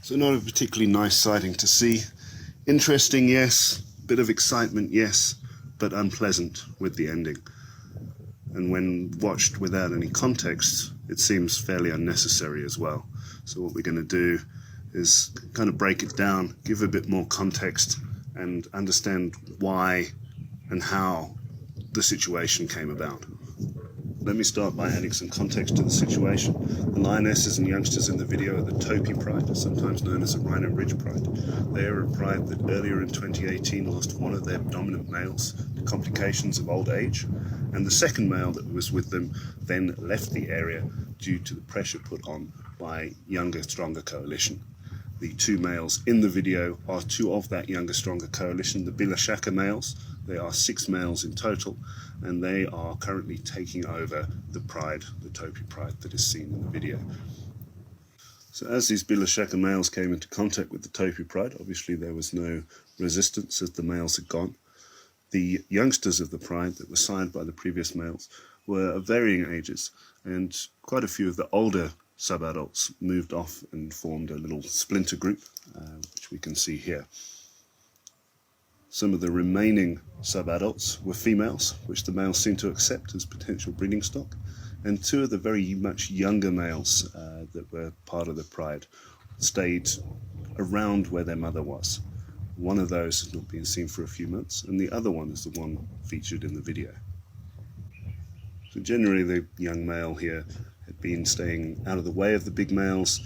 So not a particularly nice sighting to see. Interesting, yes. Bit of excitement, yes. But unpleasant with the ending. And when watched without any context, it seems fairly unnecessary as well. So what we're going to do is kind of break it down, give a bit more context, and understand why and how the situation came about. Let me start by adding some context to the situation. The lionesses and youngsters in the video are the Topi pride, sometimes known as a Rhino Ridge pride. They are a pride that earlier in 2018 lost one of their dominant males to complications of old age, and the second male that was with them then left the area due to the pressure put on by younger, stronger coalition. The two males in the video are two of that younger, stronger coalition, the Bilashaka males. There are 6 males in total, and they are currently taking over the pride, the Topi pride that is seen in the video. So as these Bilashaka males came into contact with the Topi pride, obviously there was no resistance as the males had gone. The youngsters of the pride that were sired by the previous males were of varying ages, and quite a few of the older subadults moved off and formed a little splinter group, which we can see here. Some of the remaining subadults were females, which the males seemed to accept as potential breeding stock, and 2 of the very much younger males that were part of the pride stayed around where their mother was. One of those has not been seen for a few months, and the other one is the one featured in the video. So generally the young male here had been staying out of the way of the big males,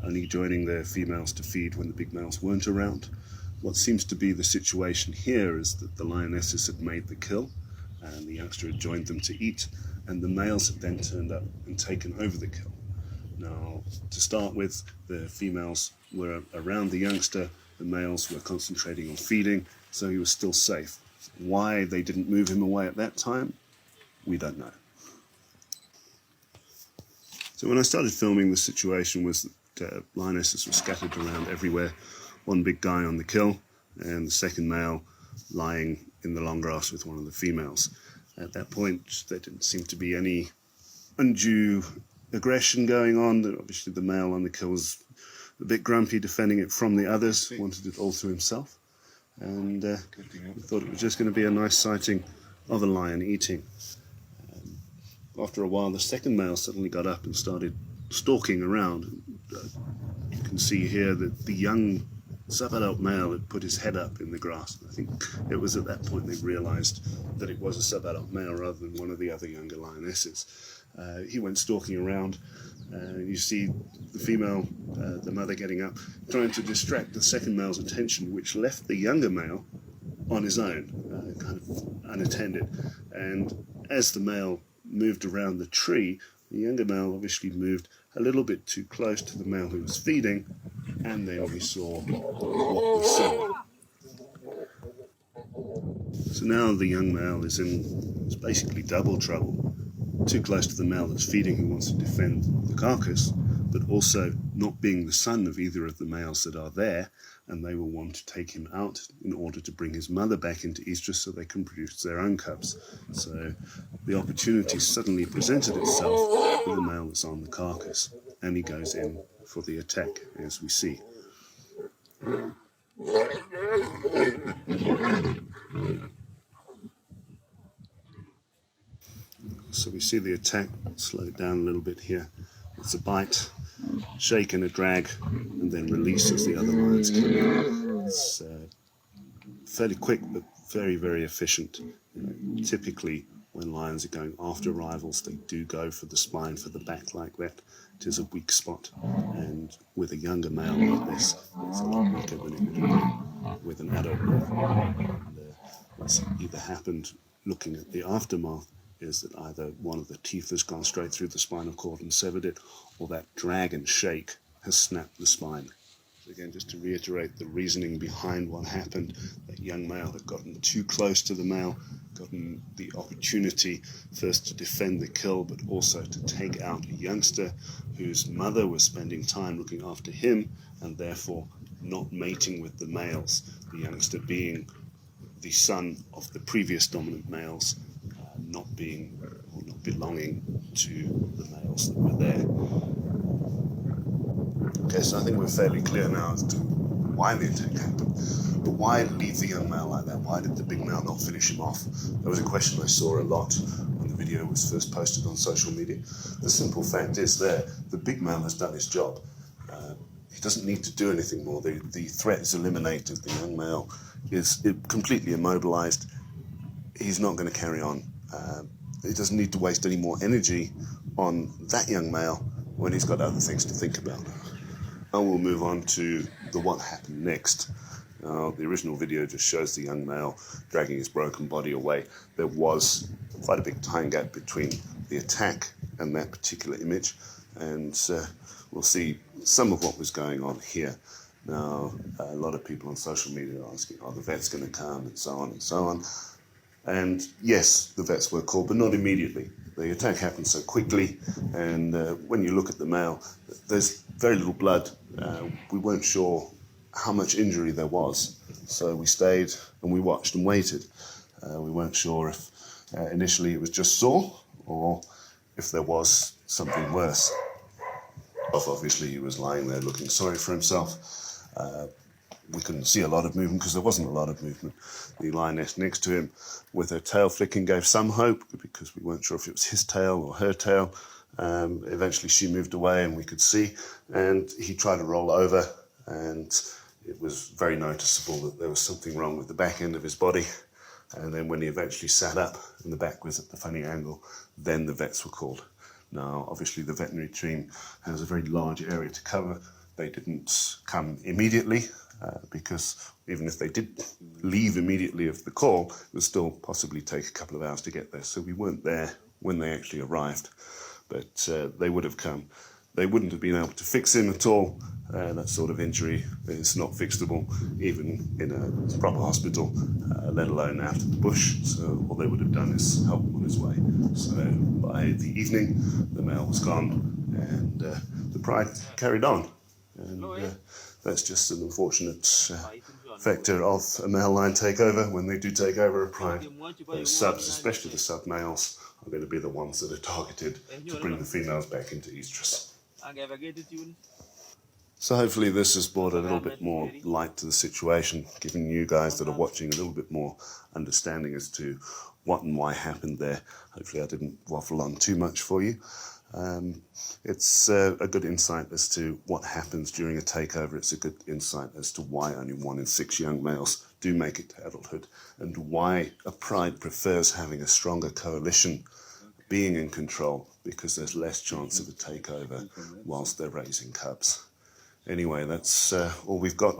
only joining the females to feed when the big males weren't around. What seems to be the situation here is that the lionesses had made the kill, and the youngster had joined them to eat, and the males had then turned up and taken over the kill. Now, to start with, the females were around the youngster, the males were concentrating on feeding, so he was still safe. Why they didn't move him away at that time, we don't know. So when I started filming, the situation was that lionesses were scattered around everywhere. One big guy on the kill, and the second male lying in the long grass with one of the females. At that point, there didn't seem to be any undue aggression going on. Obviously, the male on the kill was a bit grumpy, defending it from the others, wanted it all to himself, and we thought it was just going to be a nice sighting of a lion eating. After a while, the second male suddenly got up and started stalking around. You can see here that the young subadult male had put his head up in the grass. I think it was at that point they realized that it was a subadult male rather than one of the other younger lionesses. He went stalking around. You see the female, the mother, getting up, trying to distract the second male's attention, which left the younger male on his own, kind of unattended. And as the male moved around the tree, the younger male obviously moved a little bit too close to the male who was feeding, and then we saw what we saw. So now the young male is basically double trouble. Too close to the male that's feeding, who wants to defend the carcass, but also not being the son of either of the males that are there, and they will want to take him out in order to bring his mother back into estrus so they can produce their own cubs. So the opportunity suddenly presented itself for the male that's on the carcass, and he goes in for the attack, as we see. So we see the attack, slow it down a little bit here. It's a bite, shake and a drag, and then release as the other lions come in. It's fairly quick, but very, very efficient. Typically, when lions are going after rivals, they do go for the spine, for the back like that. It is a weak spot, and with a younger male like this, it's a lot weaker than it would have been with an adult male. And what's either happened, looking at the aftermath, is that either one of the teeth has gone straight through the spinal cord and severed it, or that drag and shake has snapped the spine. Again, just to reiterate the reasoning behind what happened, that young male had gotten too close to the male, gotten the opportunity first to defend the kill, but also to take out a youngster whose mother was spending time looking after him and therefore not mating with the males, the youngster being the son of the previous dominant males, not being or not belonging to the males that were there. Okay, so I think we're fairly clear now as to why the attack happened. But why leave the young male like that? Why did the big male not finish him off? That was a question I saw a lot when the video was first posted on social media. The simple fact is the big male has done his job. He doesn't need to do anything more. The threat is eliminated. The young male is completely immobilized. He's not going to carry on. He doesn't need to waste any more energy on that young male when he's got other things to think about. Now we'll move on to what happened next. The original video just shows the young male dragging his broken body away. There was quite a big time gap between the attack and that particular image, and we'll see some of what was going on here. Now, a lot of people on social media are asking, are the vets going to come, and so on and so on. And yes, the vets were called, but not immediately. The attack happened so quickly, and when you look at the male, there's very little blood. We weren't sure how much injury there was, so we stayed and we watched and waited. We weren't sure if initially it was just sore or if there was something worse. Obviously he was lying there looking sorry for himself. We couldn't see a lot of movement because there wasn't a lot of movement. The lioness next to him with her tail flicking gave some hope because we weren't sure if it was his tail or her tail. Eventually she moved away and we could see, and he tried to roll over, and it was very noticeable that there was something wrong with the back end of his body. And then when he eventually sat up and the back was at the funny angle, then the vets were called. Now, obviously the veterinary team has a very large area to cover. They didn't come immediately because even if they did leave immediately of the call, it would still possibly take a couple of hours to get there. So we weren't there when they actually arrived, but they would have come. They wouldn't have been able to fix him at all. That sort of injury is not fixable, even in a proper hospital, let alone out of the bush. So all they would have done is help him on his way. So by the evening, the male was gone, and the pride carried on. And that's just an unfortunate factor of a male lion takeover. When they do take over a pride, those subs, especially the sub males, are going to be the ones that are targeted to bring the females back into estrus. So hopefully this has brought a little bit more light to the situation, giving you guys that are watching a little bit more understanding as to what and why happened there. Hopefully I didn't waffle on too much for you. It's a good insight as to what happens during a takeover. It's a good insight as to why only 1 in 6 young males do make it to adulthood, and why a pride prefers having a stronger coalition being in control, because there's less chance of a takeover whilst they're raising cubs. Anyway, that's all we've got.